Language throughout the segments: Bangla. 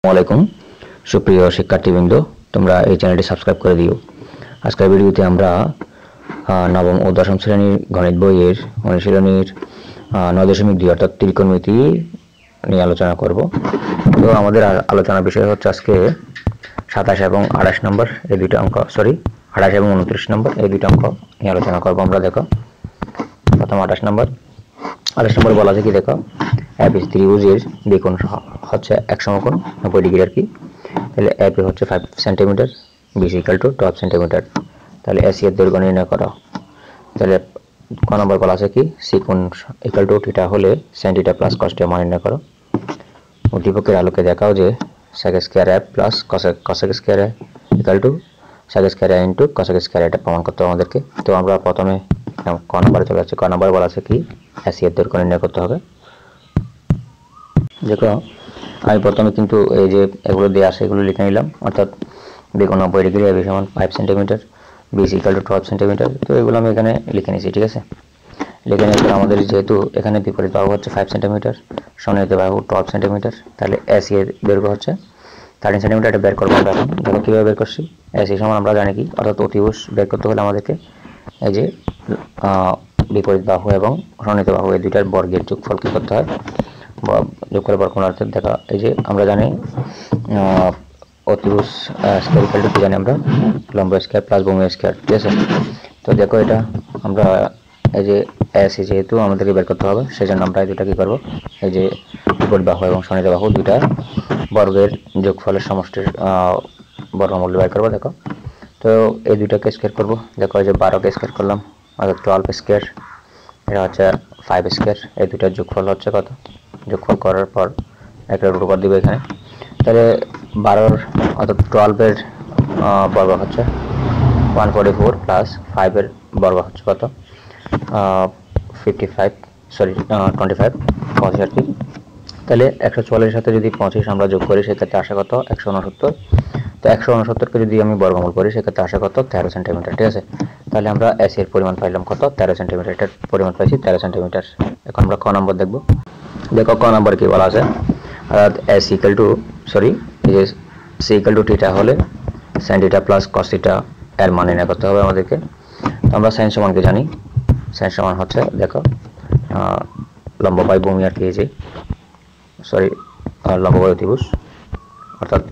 আসসালামু আলাইকুম সুপ্রিয় শিক্ষার্থীবৃন্দ, তোমরা এই চ্যানেলটি সাবস্ক্রাইব করে দিও। আজকের ভিডিওতে আমরা নবম ও দশম শ্রেণীর গণিত বইয়ের অনুশীলনীর 9.2 অর্থাৎ ত্রিকোণমিতি নিয়ে আলোচনা করব। তো আমাদের আলোচনার বিষয় হচ্ছে আজকে 27 এবং 28 নম্বর এই দুইটা অঙ্ক, 28 এবং 29 নম্বর এই দুইটা অঙ্ক নিয়ে আলোচনা করব। আমরা দেখো প্রথম 28 নম্বর বলা আছে কি, দেখো এবিসি ত্রিভুজের দ্বিকোণ হচ্ছে এক সমকোণ 90 ডিগ্রি আর কি। তাহলে এপি হচ্ছে 5 centimetre, BC equal to 12 centimetre. তাহলে এসি এর দৈর্ঘ্য নির্ণয় করো। তাহলে ক নম্বর বলা আছে কি, সি কোণ ইকুয়াল টু থিটা হলে sin theta plus cos theta মান নির্ণয় করো। উদ্দীপকের আলোকে দেখাও যে sec square a plus cosec square a equal to sec square a into cosec square a, এটা প্রমাণ করতে হবে আমাদেরকে। তো আমরা প্রথমে ক নম্বরে চলে যাচ্ছি। ক নম্বর বলা আছে কি, এসি এর দৈর্ঘ্য নির্ণয় করতে হবে। দেখো আমি প্রথমে কিন্তু এই যে এগুলো দেওয়া আছে এগুলো লিখে নিলাম, অর্থাৎ দ্বিকোণ 90 ডিগ্রি, এবি সমান 5 centimetre, BC equal to 12 centimetre. তো এগুলো আমি এখানে লিখে নিয়েছি, ঠিক আছে। লিখে নেওয়ার পর আমাদের যেহেতু এখানে বিপরীত বাহু হচ্ছে 5 সেন্টিমিটার, সন্নিহিত বাহু 12 সেন্টিমিটার, তাহলে এসি এর দৈর্ঘ্য হচ্ছে 13 সেন্টিমিটার। এটা বের করবো আমরা এখন। দেখো কীভাবে বের করছি। এসি সমান আমরা জানি কি, অর্থাৎ অতিভুজ বের করতে হলে আমাদেরকে এই যে বিপরীত বাহু এবং সন্নিহিত বাহু এই দুইটার বর্গের যোগফল কী করতে হয়, যোগ করে বর্গ করতে। দেখা এই যে আমরা জানি অতিভুজ স্কয়ার ইকুয়াল টু কি জানি আমরা, লম্ব স্কয়ার প্লাস ভূমি স্কয়ার, ঠিক আছে। তো দেখো এটা আমরা এই যে এসি যেহেতু আমাদেরকে বের করতে হবে, সেজন্য আমরা এই দুটা কি করব, এই যে বিপরীত বাহু এবং সন্নিহিত বাহু দুইটা বর্গের যোগফলের সমষ্টির বর্গমূল্য বের করবো। দেখো তো এই দুইটাকে স্কয়ার করব। দেখো এই যে 12কে স্কয়ার করলাম, অর্থাৎ 12 স্কয়ার, এটা হচ্ছে 5 স্কয়ার। এই দুইটার যোগফল হচ্ছে কত, যোগফল করার পর একটা রুট ওভার দিবে এখানে। তাহলে 12 অর্থাৎ 12 এর বর্গ হচ্ছে 144 প্লাস 5 এর বর্গ হচ্ছে কত 25 25 আর কি। তাহলে 144 এর সাথে যদি 25 আমরা যোগ করি সেক্ষেত্রে আসে কত 169। তো 169কে যদি আমি বর্গমূল করি সেক্ষেত্রে আসে কত 13 সেন্টিমিটার, ঠিক আছে। তাহলে আমরা এসি এর পরিমাণ পাইলাম কত 13 সেন্টিমিটার, এটার পরিমাণ পাইছি 13 সেন্টিমিটার। এখন আমরা ক নম্বর দেখব। দেখো ক নম্বর কি বলা আছে, অর্থাৎ এসি ইকুয়াল টু এই যে সি ইকুয়াল টু থিটা হলে sin theta plus cos theta এর মান নির্ণয় করতে হবে আমাদেরকে। তো আমরা sin সমান কি জানি, sin সমান হচ্ছে দেখো লম্ব বাই ভূমি আর কি, এই যে লম্ব বাই অতিভুজ, অর্থাৎ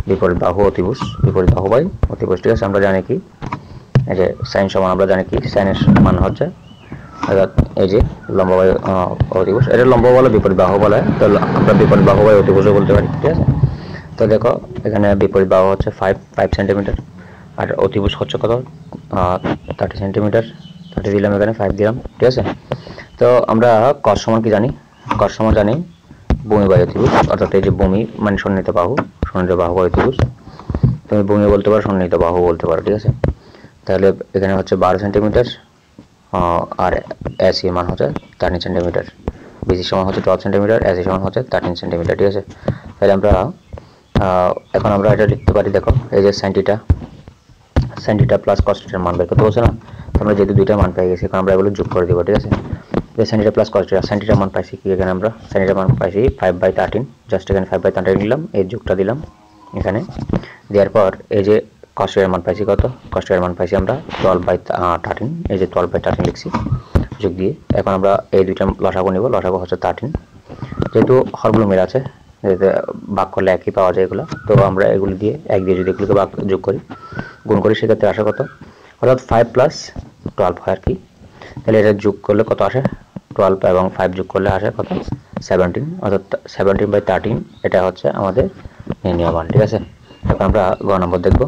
বিপরীত বাহু অতিভুজ, বিপরীত বাহু বাই অতিভুজ, ঠিক আছে। আমরা জানি কি এই যে sin সমান আমরা জানি কি, sin এর মান হচ্ছে অর্থাৎ এই যে লম্ব বাই অতিভুজ, এটা লম্ব বলে বিপরীত বাহু বলে, তো আমরা বিপরীত বাহু বাই অতিভুজও বলতে পারি, ঠিক আছে। তো দেখো এখানে বিপরীত বাহু হচ্ছে 5 সেন্টিমিটার আর অতিভুজ হচ্ছে কত 30 সেন্টিমিটার। 30 দিলাম, এখানে 5 দিলাম, ঠিক আছে। তো আমরা cos সমান কি জানি, cos সমান জানি ভূমি বাই অতিভুজ, অর্থাৎ এই যে ভূমি মানে সন্নিহিত বাহু বাই অতিভুজ, তুমি ভূমি বলতে পারো সন্নিহিত বাহু বলতে পারো, ঠিক আছে। তাহলে এখানে হচ্ছে 12 সেন্টিমিটার আর এসি মান হচ্ছে 13 সেন্টিমিটার, বিসি সমান হচ্ছে 12 সেন্টিমিটার, এসি সমান হচ্ছে 13 সেন্টিমিটার, ঠিক আছে। তাহলে আমরা এখন আমরা এটা লিখতে পারি, দেখো এই যে sin থিটা প্লাস cos থিটার মান বের করতে বলছে না, আমরা যেহেতু দুইটা মান পেয়ে গেছি এখন আমরা এগুলো যোগ করে দেবো, ঠিক আছে। যে sin theta plus cos theta, sin থিটার মান পাইছি কি, এখানে আমরা sin থিটার মান পাইছি 5/13, জাস্ট এখানে 5/13 নিলাম, এই যোগটা দিলাম এখানে, দেওয়ার পর এই যে cos থিটার মান পাইছি কত, cos থিটার মান পাইছি আমরা 12/13, এই যে 12/13 লিখছি যোগ দিয়ে। এখন আমরা এই দুইটা লসাগু নিব, লসাগু হচ্ছে 13, যেহেতু হরগুলো মিল আছে ভাগ করলে একই পাওয়া যায় এগুলো, তো আমরা এগুলো দিয়ে এক দিয়ে যদি এগুলোকে ভাগ যোগ করি গুণ করি সেক্ষেত্রে আসে কত, অর্থাৎ 5 প্লাস 12 হয় আর কি। তাহলে এটা যোগ করলে কত আসে 12 এবং 5 যোগ করলে আসে কত 17, অর্থাৎ 17/13 এটা হচ্ছে আমাদের নির্ণয় মান, ঠিক আছে। এখন আমরা গ নম্বর দেখব।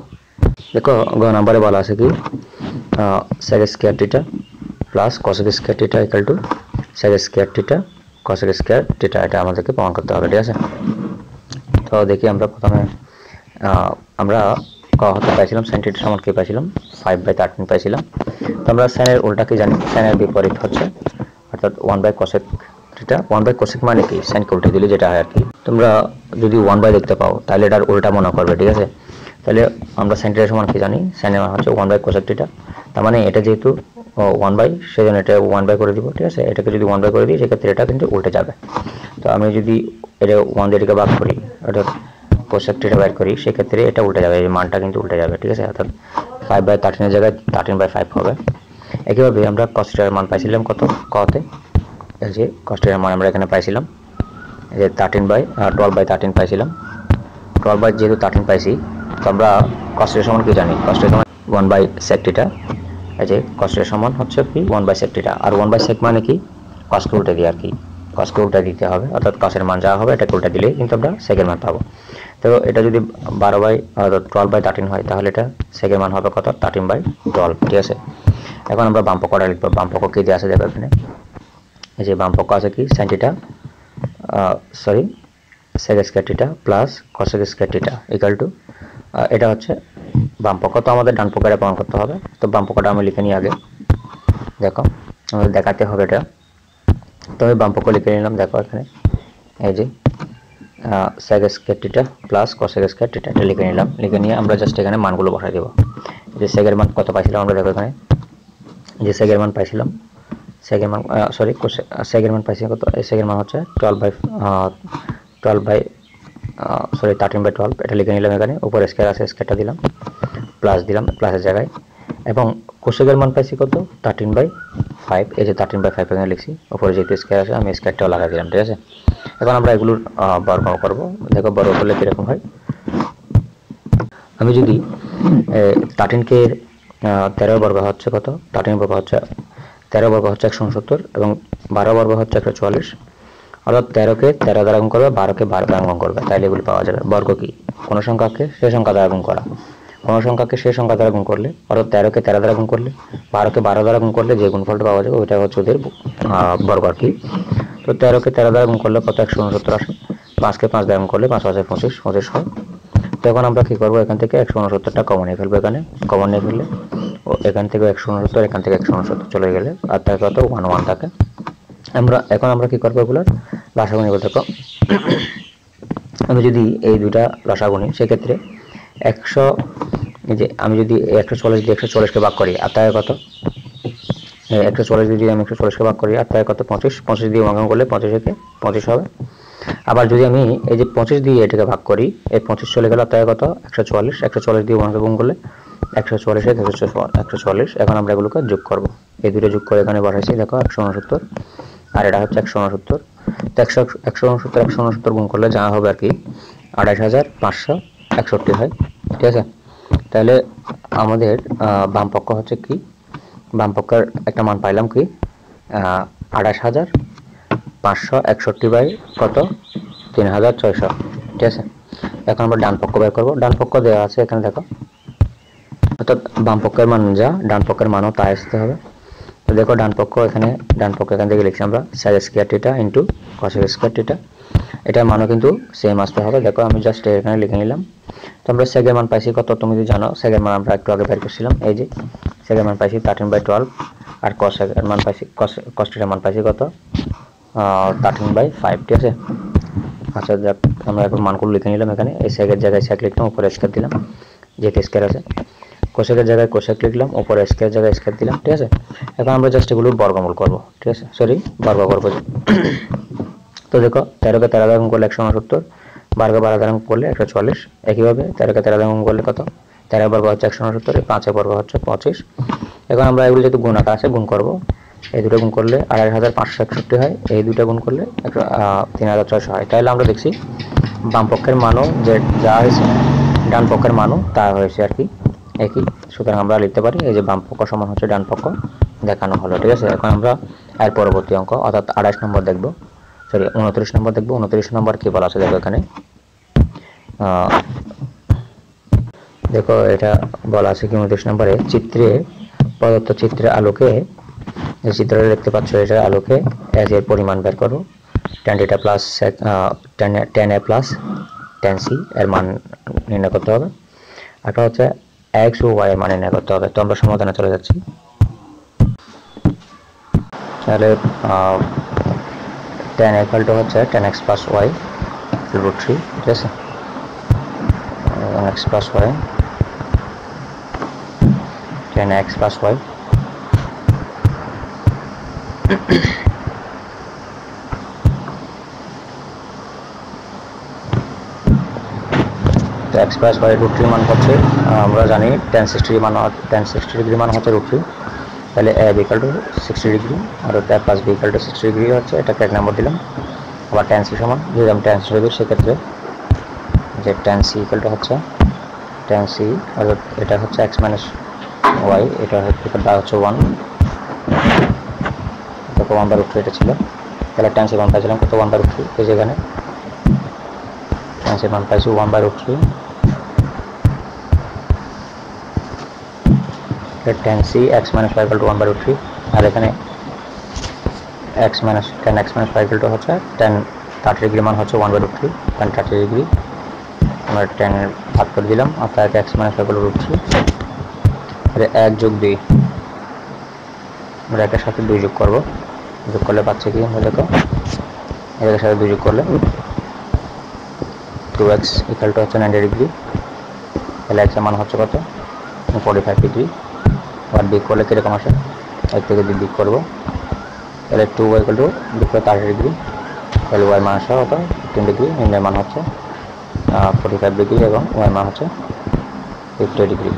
দেখো গ নম্বরে বলা আছে কি sec square theta plus cosec square theta equal to sec square theta cosec square theta, এটা আমাদেরকে প্রমাণ করতে হবে, ঠিক আছে। তো দেখি আমরা প্রথমে আমরা ক হতে পাইছিলাম sin থিটা সমান কি পাইছিলাম 5/13 পাইছিলাম। তো আমরা sin এর উল্টা কি জানি, sin এর বিপরীত হচ্ছে অর্থাৎ 1/cosec থিটা। 1/cosec মানে কি, sin কে উল্টে দিলে যেটা হয় আর কি। তোমরা যদি 1/ দেখতে পাও তাহলে এটার উল্টা মনে করবে, ঠিক আছে। তাহলে আমরা sin থিটা সমান কি জানি, sin এর মান হচ্ছে 1/cosec থিটা, তার মানে এটা যেহেতু 1/, সেজন্য এটা 1/, করে দিব, ঠিক আছে। এটাকে যদি 1/, করে দিই সেক্ষেত্রে এটা কিন্তু উল্টে যাবে। তো আমি যদি এটা 1 দিয়ে এটাকে ভাগ করি, অর্থাৎ কোসেক থিটা বের করি সেক্ষেত্রে এটা উল্টে যাবে, এই মানটা কিন্তু উল্টে যাবে, ঠিক আছে। অর্থাৎ 5/13 এর জায়গায় 13/5 হবে। একইভাবে আমরা cos θ এর মান পাইছিলাম কত কতে, এই যে cos θ এর মান আমরা এখানে পাইছিলাম এই যে 12/13 পাইছিলাম। 12 যেহেতু 13 পাইছি, তো আমরা cos θ সমান কি জানি, cos θ সমান 1/sec θ। এই যে cos θ সমান হচ্ছে কি 1/sec θ, আর 1/sec মানে কি cos কে উল্টে দিই আর কি, cos কে উল্টে দিতে হবে, অর্থাৎ cos এর মান যা হবে এটাকে উল্টে দিলেই কিন্তু আমরা sec এর মান পাবো। তো এটা যদি 12/13 হয় তাহলে এটা sec এর মান হবে কত 13/12, ঠিক আছে। এখন আমরা বাম পক্ষটা লিখব, বাম পক্ষ কি দিয়ে আছে দেখো এখানে, এই যে বাম পক্ষ আছে কি sin θ sorry sec square θ plus cos square θ equal to, এটা হচ্ছে বাম পক্ষ। তো আমাদের ডান পক্ষটা প্রমাণ করতে হবে, তো বাম পক্ষটা আমি লিখে নিই আগে, দেখো আমাদের দেখাতে হবে এটা। তো আমি বাম পক্ষ লিখে নিলাম, দেখো এখানে এই যে sec square θ plus cos square θ এটা লিখে নিলাম। লিখে নিয়ে আমরা জাস্ট এখানে মানগুলো বসাই দেব। যে sec এর মান কত পাইছিলাম আমরা, দেখো এখানে যে sec এর মান পাইছিলাম, sec এর মান সরি sec এর মান পাইছি কত, এই sec এর মান হচ্ছে 13/12, এটা লিখে নিলাম এখানে। উপরে স্কয়ার আছে, স্কয়ারটা দিলাম, প্লাস দিলাম প্লাসের জায়গায়, এবং cosec এর মান পাইছি কত 13/5, এই যে 13/5 এখানে লিখছি। উপরে যেহেতু স্কয়ার আছে আমি স্কয়ারটাও লাগাই দিলাম, ঠিক আছে। এখন আমরা এগুলোর বর্গ করব, দেখো বর্গ করলে কিরকম হয়। আমি যদি 13 কে 13 বর্গ হচ্ছে কত, 13 বর্গ হচ্ছে 13 বর্গ হচ্ছে 169 এবং 12 বর্গ হচ্ছে 144, অর্থাৎ 13 কে 13 দ্বারা গুণ করবে, 12 কে 12 দ্বারা গুণ করবে, তাইলে এগুলি পাওয়া যাবে। বর্গ কি কোন সংখ্যাকে সেই সংখ্যা দ্বারা গুণ করা, কোন সংখ্যাকে সেই সংখ্যা দ্বারা গুণ করলে, অর্থাৎ 13 কে 13 দ্বারা গুণ করলে, 12 কে 12 দ্বারা গুণ করলে যে গুণফলটা পাওয়া যাবে ওইটা হচ্ছে ওদের বর্গ আর কি। তো 13 কে 13 দ্বারা গুণ করলে কত 169 আসে, 5 কে 5 দ্বারা গুণ করলে 5 5 25 হয়। তো এখন আমরা কি করব, এখান থেকে 169টা কমন নিয়ে ফেলবো, এখানে কমন নিয়ে ফেললে এখান থেকে 169, এখান থেকে 169 চলে গেলে আর তার কত 1 1 থাকে। এখন আমরা কি করবো, এগুলোর লসাগু নিব। দেখো আমি যদি এই দুইটা লসাগু নিই সেক্ষেত্রে 100, এই যে আমি যদি 140 দিয়ে 140 কে ভাগ করি আর তাই কত, 140 দিয়ে আমি 140 কে ভাগ করি আর তাই কত 25, 25 দিয়ে ভাগ করলে 25 থেকে 25 হবে। আবার যদি আমি এই যে 25 দিয়ে এটাকে ভাগ করি, এই 25 চলে গেল তাই কত 140, 140 দিয়ে গুণ করলে 140 এর 140। এখন আমরা এগুলোকে যোগ করব, এই দুটো যোগ করে এখানে বসাইছি, দেখো 169 আর এটা হচ্ছে 169। তো 169 গুণ করলে যা হবে আর কি 28561 হয়, ঠিক আছে। তাহলে আমাদের বাম পক্ষ হচ্ছে কি, বাম পক্ষের একটা মান পাইলাম কি 28561 বাই কত 3600, ঠিক আছে। এখন আমরা ডান পক্ষ বের করবো, ডান পক্ষ দেওয়া আছে এখানে দেখো, অর্থাৎ বাম পক্ষের মান যা ডান পক্ষের মানও তাই আসতে হবে। তো দেখো ডান পক্ষ এখানে থেকে লিখছি আমরা sec square θ into cos square θ, এটার মানও কিন্তু সেম আসতে হবে। দেখো আমি জাস্ট এখানে লিখে নিলাম। তো আমরা sec এর মান পাইছি কত, তুমি যদি জানো sec এর মান আমরা একটু আগে বের করছিলাম, এই যে sec এর মান পাইছি 13/12 আর cos এর মান পাইছি cos θ এর মান পাইছি কত 13/5, ঠিক আছে। আচ্ছা যাক, আমরা এখন মানগুলো লিখে নিলাম এখানে, এই sec এর জায়গায় sec লিখলাম, উপরে স্কয়ার দিলাম যেহেতু স্কয়ার আছে, cosec এর জায়গায় cosec লিখলাম, উপরে স্কয়ার জায়গায় স্কয়ার দিলাম, ঠিক আছে। এখন আমরা জাস্ট এগুলোর বর্গমূল করব, ঠিক আছে, সরি বর্গ করব। তো দেখো 13 কে 13 দ্বারা গুণ করলে 169, 12 কে 12 দ্বারা গুণ করলে 140, একইভাবে 13 কে 13 দ্বারা গুণ করলে কত 13 বর্গ হচ্ছে 169, 5 বর্গ হচ্ছে 25। এখন আমরা এগুলো যেহেতু গুণ আকারে আছে গুণ করব, এই দুটো গুণ করলে 28561 হয়, এই দুটো গুণ করলে 3600 হয়। তাহলে আমরা দেখছি বাম পক্ষের মানও যে যা হয়েছে ডান পক্ষের মানও তা হয়েছে আর কি একই। সুতরাং আমরা লিখতে পারি এই যে বাম পক্ষ সমান হচ্ছে ডান পক্ষ দেখানো হলো, ঠিক আছে। এখন আমরা এর পরবর্তী অঙ্ক অর্থাৎ 28 নম্বর দেখব, সরি 29 নম্বর দেখব। 29 নম্বর কি বলা আছে দেখো এখানে, দেখো এটা বলা আছে কি 29 নম্বরে চিত্রে প্রদত্ত চিত্রের আলোকে, এই চিত্রটা দেখতে পাচ্ছ এটার আলোকে এর পরিমাণ বের করো, tan θ plus tan a plus tan c এর মান নির্ণয় করতে হবে। এটা হচ্ছে x ও y এর মান নির্ণয় করতে হবে। তো আমরা সমাধানে চলে যাচ্ছি। তাহলে tan ইকুয়াল টু হচ্ছে tan x প্লাস y √3, ঠিক আছে, x plus y tan x plus y। তো x plus y root three মান হচ্ছে আমরা জানি tan 60 ডিগ্রি মান হচ্ছে রুট থ্রি, তাহলে এ ইকুয়াল টু 60 ডিগ্রি আর ওটা plus B equal to 60 degree হচ্ছে, এটাকে এক নম্বর দিলাম। আবার tan সি সমান যদি আমি tan সি দেবো সেক্ষেত্রে যে tan সি ইকুয়াল টু হচ্ছে tan সি অর্থাৎ এটা হচ্ছে এক্স মাইনাস ওয়াই, এটা হচ্ছে 1, দেখো 1 বাই রুট থ্রি এটা ছিল, তাহলে tan সি মান পাইছিলাম কত 1 বাই রুট থ্রি, এই যেখানে tan সি মান পাইছি 1 by root three, tan C x minus y equal to 1 by root three, আর এখানে x minus tan x minus y equal to হচ্ছে tan 30 ডিগ্রি মান হচ্ছে 1 by root three, tan 30 degree আমরা tan ভাগ করে দিলাম, অর্থাৎ x minus y equal to root three, এর 1 যোগ 2 আমরা একের সাথে 2 যোগ করব, যোগ করলে পাচ্ছে কি আমরা দেখো এর সাথে 2 যোগ করলে 2x ইকুয়াল টু হচ্ছে 90 ডিগ্রি, তাহলে x এর মান হচ্ছে কত 45 ডিগ্রি, আর বিয়োগ করলে কীরকম আসে 1 থেকে 2 বিয়োগ করবো, তাহলে 2y ইকুয়াল টু বিয়োগ করে 30 ডিগ্রি, তাহলে y মান আসা হতো 15 ডিগ্রি, নিম্নের মান হচ্ছে 45 ডিগ্রি এবং y মান হচ্ছে 50 ডিগ্রি।